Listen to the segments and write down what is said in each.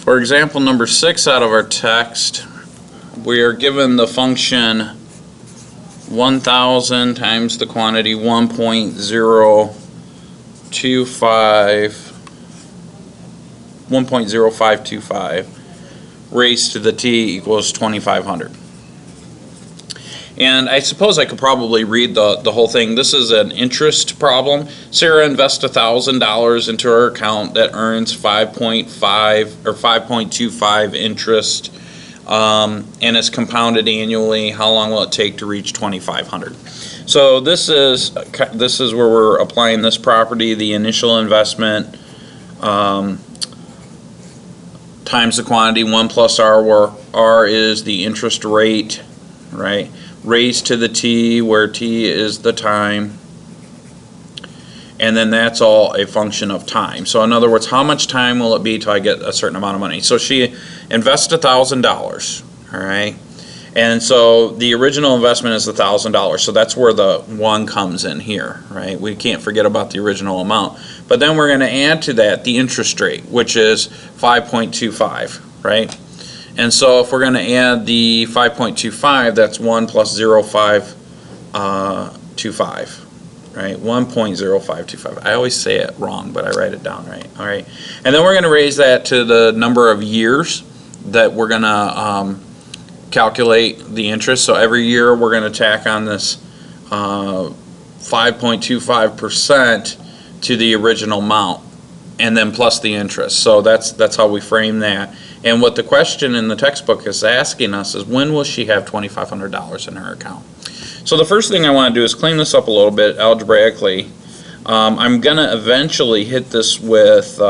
For example number 6 out of our text, we are given the function 1,000 times the quantity 1.0525 raised to the t equals 2,500. And I suppose I could probably read the whole thing. This is an interest problem. Sarah invests $1,000 into her account that earns 5.5 or 5.25 interest, and it's compounded annually. How long will it take to reach 2,500? So this is where we're applying this property. The initial investment times the quantity 1 plus r, where r is the interest rate, right? Raised to the t, where t is the time, and then that's all a function of time. So in other words, how much time will it be till I get a certain amount of money? So she invests $1,000, all right, and so the original investment is $1,000, so that's where the 1 comes in here, right? We can't forget about the original amount, but then we're going to add to that the interest rate, which is 5.25, right? And so if we're going to add the 5.25, that's 1 plus 0.0525, right? 1.0525. I always say it wrong, but I write it down right. All right. And then we're going to raise that to the number of years that we're going to calculate the interest. So every year we're going to tack on this 5.25% to the original amount, and then plus the interest. So that's how we frame that. And what the question in the textbook is asking us is, when will she have $2,500 in her account? So the first thing I want to do is clean this up a little bit algebraically. I'm going to eventually hit this with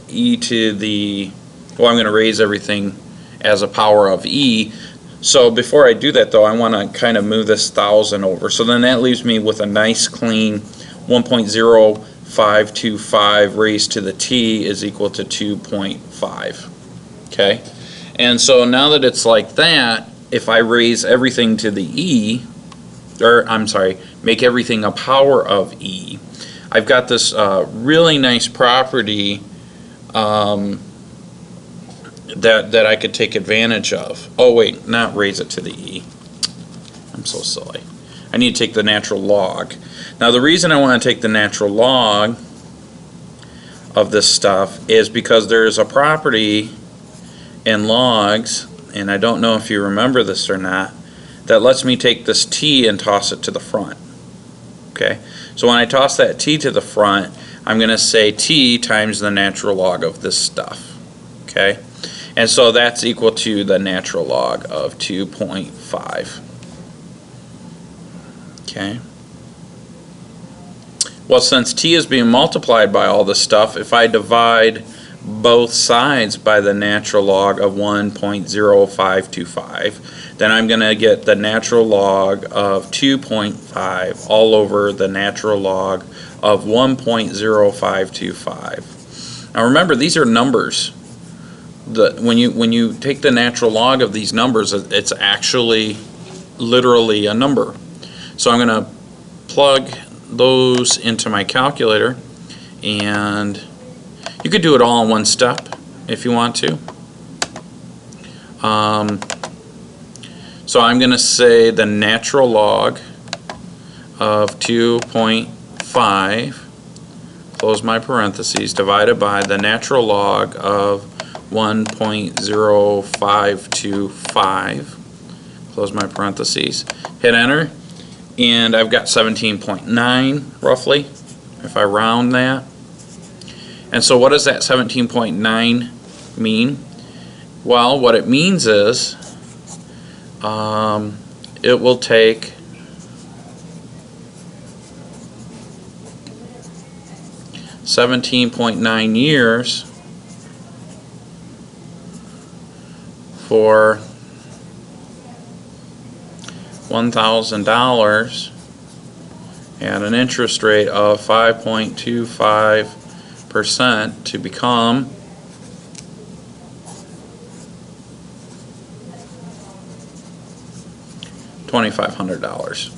e to the, well, I'm going to raise everything as a power of e. So before I do that though, I want to kind of move this 1,000 over. So then that leaves me with a nice clean 1.0525 raised to the t is equal to 2.5. Okay, and so now that it's like that, if I raise everything to the e, or I'm sorry, make everything a power of e, I've got this really nice property that I could take advantage of. Oh wait, not raise it to the e. I'm so silly. I need to take the natural log. Now the reason I want to take the natural log of this stuff is because there's a property in logs, and I don't know if you remember this or not, that lets me take this t and toss it to the front. Okay, so when I toss that t to the front, I'm going to say t times the natural log of this stuff. Okay, and so that's equal to the natural log of 2.5. Okay, well, since t is being multiplied by all this stuff, if I divide both sides by the natural log of 1.0525, then I'm going to get the natural log of 2.5 all over the natural log of 1.0525. Now remember, these are numbers. When you take the natural log of these numbers, it's actually literally a number. So I'm going to plug those into my calculator, and you could do it all in one step if you want to. So I'm going to say the natural log of 2.5, close my parentheses, divided by the natural log of 1.0525, close my parentheses, hit enter, and I've got 17.9 roughly, if I round that. And so what does that 17.9 mean? Well, what it means is it will take 17.9 years for $1,000 at an interest rate of 5.25% to become $2,500.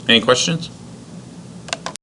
Any questions?